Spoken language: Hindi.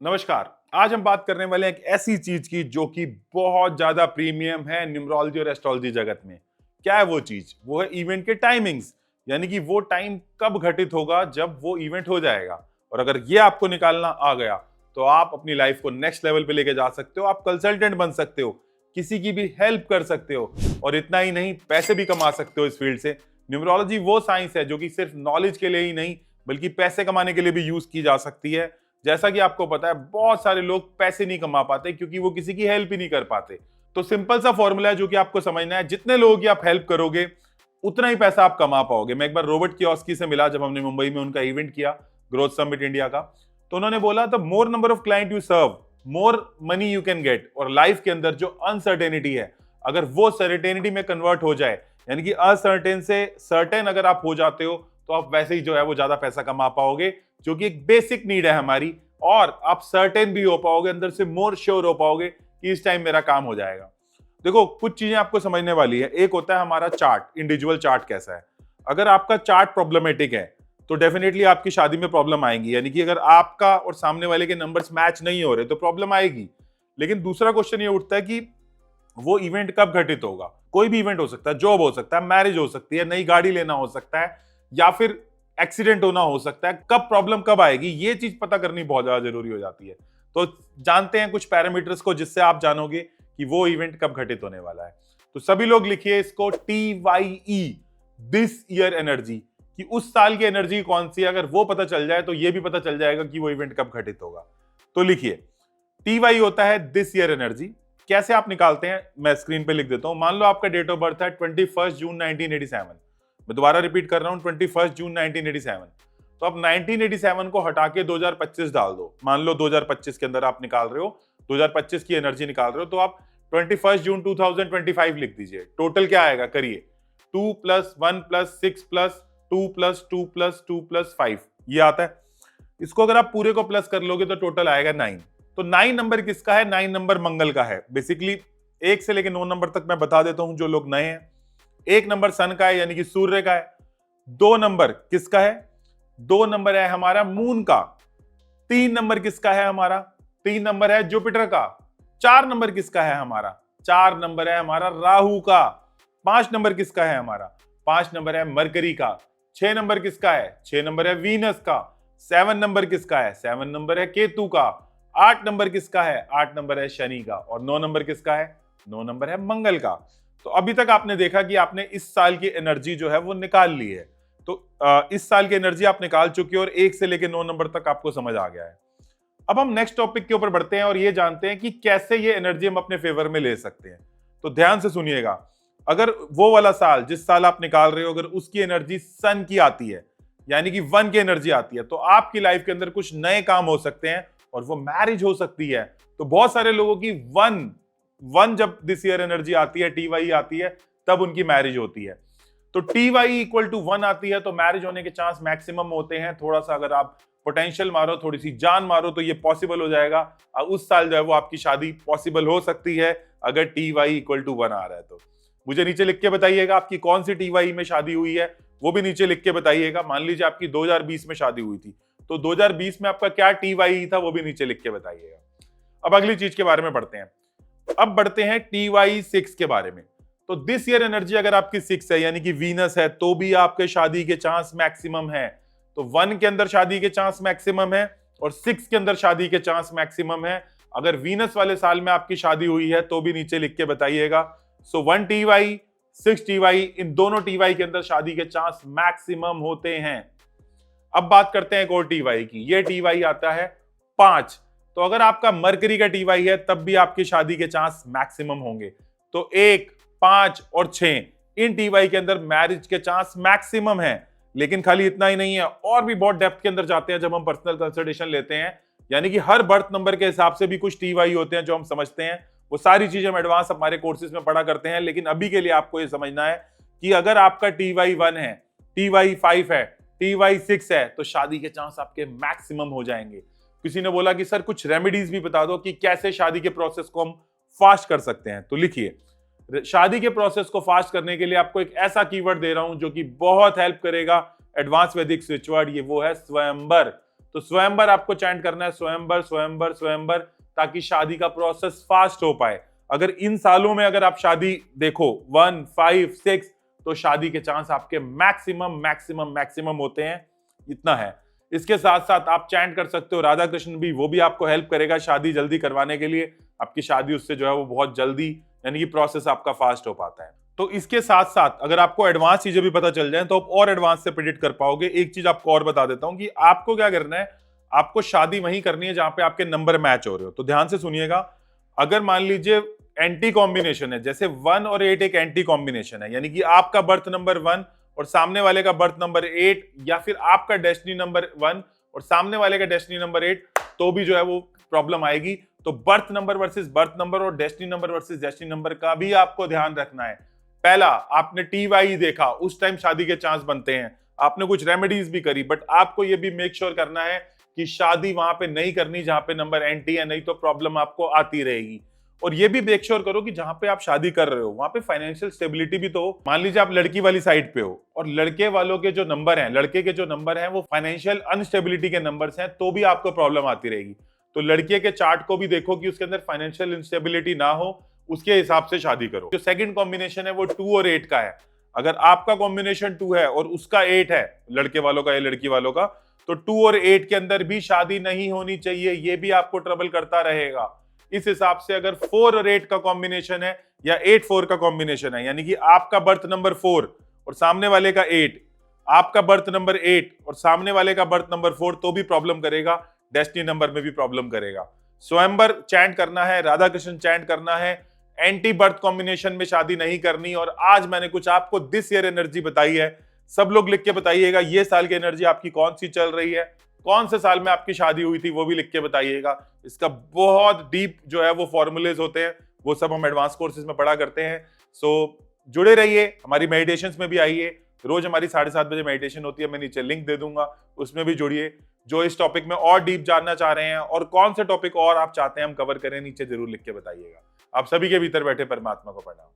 नमस्कार। आज हम बात करने वाले हैं एक ऐसी चीज की जो कि बहुत ज्यादा प्रीमियम है न्यूमरोलॉजी और एस्ट्रोलॉजी जगत में। क्या है वो चीज? वो है इवेंट के टाइमिंग्स, यानी कि वो टाइम कब घटित होगा जब वो इवेंट हो जाएगा। और अगर ये आपको निकालना आ गया तो आप अपनी लाइफ को नेक्स्ट लेवल पे लेके जा सकते हो। आप कंसल्टेंट बन सकते हो, किसी की भी हेल्प कर सकते हो, और इतना ही नहीं, पैसे भी कमा सकते हो इस फील्ड से। न्यूमरोलॉजी वो साइंस है जो कि सिर्फ नॉलेज के लिए ही नहीं बल्कि पैसे कमाने के लिए भी यूज की जा सकती है। जैसा कि आपको पता है, बहुत सारे लोग पैसे नहीं कमा पाते क्योंकि वो किसी की हेल्प ही नहीं कर पाते। तो सिंपल सा फॉर्मूला है जो कि आपको समझना है, जितने लोगों की आप हेल्प करोगे उतना ही पैसा आप कमा पाओगे। मैं एक बार रॉबर्ट कियोस्की से मिला जब हमने मुंबई में उनका इवेंट किया, ग्रोथ समिट इंडिया का। तो उन्होंने बोला, the more number of client you serve more money you can get. और लाइफ के अंदर जो अनसर्टेनिटी है, अगर वो सर्टेनिटी में कन्वर्ट हो जाए, यानी कि असर्टेन से सर्टेन अगर आप हो जाते हो, तो आप वैसे ही जो है वो ज्यादा पैसा कमा पाओगे, जो कि एक बेसिक नीड है हमारी। और आप सर्टेन भी हो पाओगे, अंदर से मोर श्योर हो पाओगे कि इस टाइम मेरा काम हो जाएगा। देखो, कुछ चीजें आपको समझने वाली है। एक होता है हमारा चार्ट, इंडिविजुअल चार्ट कैसा है। अगर आपका चार्ट प्रॉब्लमेटिक है तो डेफिनेटली आपकी शादी में प्रॉब्लम आएगी, यानी कि अगर आपका और सामने वाले के नंबर्स मैच नहीं हो रहे तो प्रॉब्लम आएगी। लेकिन दूसरा क्वेश्चन ये उठता है कि वो इवेंट कब घटित होगा। कोई भी इवेंट हो सकता है, जॉब हो सकता है, मैरिज हो सकती है, नई गाड़ी लेना हो सकता है, या फिर एक्सीडेंट होना हो सकता है। कब प्रॉब्लम कब आएगी, ये चीज पता करनी बहुत ज्यादा जरूरी हो जाती है। तो जानते हैं कुछ पैरामीटर्स को जिससे आप जानोगे कि वो इवेंट कब घटित होने वाला है। तो सभी लोग लिखिए इसको TYE, दिस ईयर एनर्जी, कि उस साल की एनर्जी कौन सी है। अगर वो पता चल जाए तो ये भी पता चल जाएगा कि वो इवेंट कब घटित होगा। तो लिखिए, TYE होता है दिस ईयर एनर्जी। कैसे आप निकालते हैं मैं स्क्रीन पे लिख देता हूं। मान लो आपका डेट ऑफ बर्थ है 21 जून 1987। मैं दोबारा रिपीट कर रहा हूं, 21 जून 1987। तो आप 1987 को हटा के 2025 डाल दो। मान लो 2025 के अंदर आप निकाल रहे हो, 2025 की एनर्जी निकाल रहे हो, तो आप 21 जून 2025 लिख दीजिए। टोटल क्या आएगा, करिए। 2 + 1 + 6 + 2 + 2 + 2 + 5, ये आता है। इसको अगर आप पूरे को प्लस कर लोगे तो टोटल आएगा 9। तो 9 नंबर किसका है? 9 नंबर मंगल का है। बेसिकली 1 से लेकर 9 नंबर तक मैं बता देता हूं जो लोग नए हैं। 1 नंबर सन का है, यानी कि सूर्य का है। 2 नंबर किसका है? 2 नंबर है हमारा मून का। 3 नंबर किसका है हमारा? 3 नंबर है जुपिटर का। 4 नंबर किसका है हमारा? 4 नंबर है हमारा राहु का। 5 नंबर किसका है हमारा? 5 नंबर है मरकरी का। 6 नंबर किसका है? 6 नंबर है वीनस का। 7 नंबर किसका है? 7 नंबर है केतु का। 8 नंबर किसका है? 8 नंबर है शनि का। और 9 नंबर किसका है? 9 नंबर है मंगल का। तो अभी तक आपने देखा कि आपने इस साल की एनर्जी जो है वो निकाल ली है। तो इस साल की एनर्जी आप निकाल चुके हो और 1 से लेकर 9 नंबर तक आपको समझ आ गया है। अब हम नेक्स्ट टॉपिक के ऊपर बढ़ते हैं और ये जानते हैं कि कैसे ये एनर्जी हम अपने फेवर में ले सकते हैं। तो ध्यान से सुनिएगा। अगर वो वाला साल जिस साल आप निकाल रहे हो, अगर उसकी एनर्जी सन की आती है, यानी कि 1 की एनर्जी आती है, तो आपकी लाइफ के अंदर कुछ नए काम हो सकते हैं और वो मैरिज हो सकती है। तो बहुत सारे लोगों की 1 जब दिस ईयर एनर्जी आती है, TYE आती है, तब उनकी मैरिज होती है। तो TYE = 1 आती है तो मैरिज होने के चांस मैक्सिमम होते हैं। थोड़ा सा अगर आप पोटेंशियल मारो, थोड़ी सी जान मारो, तो ये पॉसिबल हो जाएगा। उस साल जो है वो आपकी शादी पॉसिबल हो सकती है अगर TYE = 1 आ रहा है तो। मुझे नीचे लिख के बताइएगा आपकी कौन सी TYE में शादी हुई है, वो भी नीचे लिख के बताइएगा। मान लीजिए आपकी 2020 में शादी हुई थी, तो 2020 में आपका क्या TYE था वो भी नीचे लिख के बताइएगा। अब अगली चीज के बारे में बढ़ते हैं। अब बढ़ते हैं TYE 6 के बारे में। तो दिस ईयर एनर्जी अगर आपकी 6 है, यानी कि वीनस है, तो भी आपके शादी के चांस मैक्सिमम है। तो 1 के अंदर शादी के चांस मैक्सिमम है और 6 के अंदर शादी के चांस मैक्सिमम है। अगर वीनस वाले साल में आपकी शादी हुई है तो भी नीचे लिख के बताइएगा। सो 1 TYE, 6 TYE, इन दोनों TYE के अंदर शादी के चांस मैक्सिमम होते हैं। अब बात करते हैं एक और TYE की। ये TYE आता है 5। तो अगर आपका मरकरी का TYE है तब भी आपकी शादी के चांस मैक्सिमम होंगे। तो 1, 5 और 6, इन TYE के अंदर मैरिज के चांस मैक्सिमम है। लेकिन खाली इतना ही नहीं है, और भी बहुत डेप्थ के अंदर जाते हैं जब हम पर्सनल कंसल्टेशन लेते हैं। यानी कि हर बर्थ नंबर के हिसाब से भी कुछ TYE होते हैं जो हम समझते हैं। वो सारी चीजें हम एडवांस हमारे कोर्सेज में पढ़ा करते हैं। लेकिन अभी के लिए आपको ये समझना है कि अगर आपका TYE 1 है, TYE 5 है, TYE 6 है, तो शादी के चांस आपके मैक्सिमम हो जाएंगे। किसी ने बोला कि सर कुछ रेमेडीज भी बता दो कि कैसे शादी के प्रोसेस को हम फास्ट कर सकते हैं। तो लिखिए, शादी के प्रोसेस को फास्ट करने के लिए आपको एक ऐसा कीवर्ड दे रहा हूं जो कि बहुत हेल्प करेगा। एडवांस वैदिक स्विच वर्ड, ये वो है स्वयंवर। तो स्वयंवर आपको चैंट करना है, स्वयंवर स्वयंवर स्वयंवर, ताकि शादी का प्रोसेस फास्ट हो पाए। अगर इन सालों में अगर आप शादी देखो 1, 5, 6, तो शादी के चांस आपके मैक्सिमम मैक्सिमम मैक्सिमम होते हैं, इतना है। इसके साथ साथ आप चैंट कर सकते हो राधा कृष्ण भी, वो भी आपको हेल्प करेगा शादी जल्दी करवाने के लिए। आपकी शादी उससे जो है वो बहुत जल्दी, यानी कि प्रोसेस आपका फास्ट हो पाता है। तो इसके साथ साथ अगर आपको एडवांस चीजें भी पता चल जाए तो आप और एडवांस से प्रेडिक्ट कर पाओगे। एक चीज आपको और बता देता हूं कि आपको क्या करना है, आपको शादी वहीं करनी है जहां पे आपके नंबर मैच हो रहे हो। तो ध्यान से सुनिएगा, अगर मान लीजिए एंटी कॉम्बिनेशन है, जैसे 1 और 8 एक एंटी कॉम्बिनेशन है, यानी कि आपका बर्थ नंबर 1 और सामने वाले का बर्थ नंबर 8, या फिर आपका डेस्टिनी नंबर 1 और सामने वाले का डेस्टिनी नंबर 8, तो भी जो है वो प्रॉब्लम आएगी। तो birth number versus birth number और destiny number versus destiny number का भी आपको ध्यान रखना है। पहला, आपने TY देखा, उस टाइम शादी के चांस बनते हैं, आपने कुछ रेमेडीज भी करी, बट आपको ये भी मेक श्योर करना है कि शादी वहां पे नहीं करनी जहां पे नंबर एंटी है, नहीं तो प्रॉब्लम आपको आती रहेगी। और ये भी मेक श्योर करो कि जहां पे आप शादी कर रहे हो वहां पे फाइनेंशियल स्टेबिलिटी भी तो हो। मान लीजिए आप लड़की वाली साइड पे हो और लड़के वालों के जो नंबर हैं, लड़के के जो नंबर हैं वो फाइनेंशियल अनस्टेबिलिटी के नंबर्स हैं, तो भी आपको प्रॉब्लम आती रहेगी। तो लड़के के चार्ट को भी देखो कि उसके अंदर फाइनेंशियल इंस्टेबिलिटी ना हो, उसके हिसाब से शादी करो। जो सेकंड कॉम्बिनेशन है वो 2 और 8 का है। अगर आपका कॉम्बिनेशन 2 है और उसका 8 है, लड़के वालों का या लड़की वालों का, तो 2 और 8 के अंदर भी शादी नहीं होनी चाहिए, ये भी आपको ट्रबल करता रहेगा। इस हिसाब से अगर 4 और 8 का कॉम्बिनेशन है या 8 4 का कॉम्बिनेशन है, यानी कि आपका बर्थ नंबर 4 और सामने वाले का 8, आपका बर्थ नंबर 8 और सामने वाले का बर्थ नंबर 4, तो भी प्रॉब्लम करेगा, डेस्टिनी नंबर में भी प्रॉब्लम करेगा। स्वयंवर चैंट करना है, राधा कृष्ण चैंट करना है, एंटी बर्थ कॉम्बिनेशन में शादी नहीं करनी। और आज मैंने कुछ आपको दिस ईयर एनर्जी बताई है, सब लोग लिख के बताइएगा ये साल की एनर्जी आपकी कौन सी चल रही है, कौन से साल में आपकी शादी हुई थी, वो भी लिख के बताइएगा। इसका बहुत डीप जो है वो फॉर्मूलेज होते हैं, वो सब हम एडवांस कोर्सेज में पढ़ा करते हैं। सो जुड़े रहिए, हमारी मेडिटेशंस में भी आइए, रोज हमारी 7:30 बजे मेडिटेशन होती है, मैं नीचे लिंक दे दूंगा, उसमें भी जुड़िए। जो इस टॉपिक में और डीप जानना चाह रहे हैं और कौन से टॉपिक और आप चाहते हैं हम कवर करें, नीचे जरूर लिख के बताइएगा। आप सभी के भीतर बैठे परमात्मा को प्रणाम।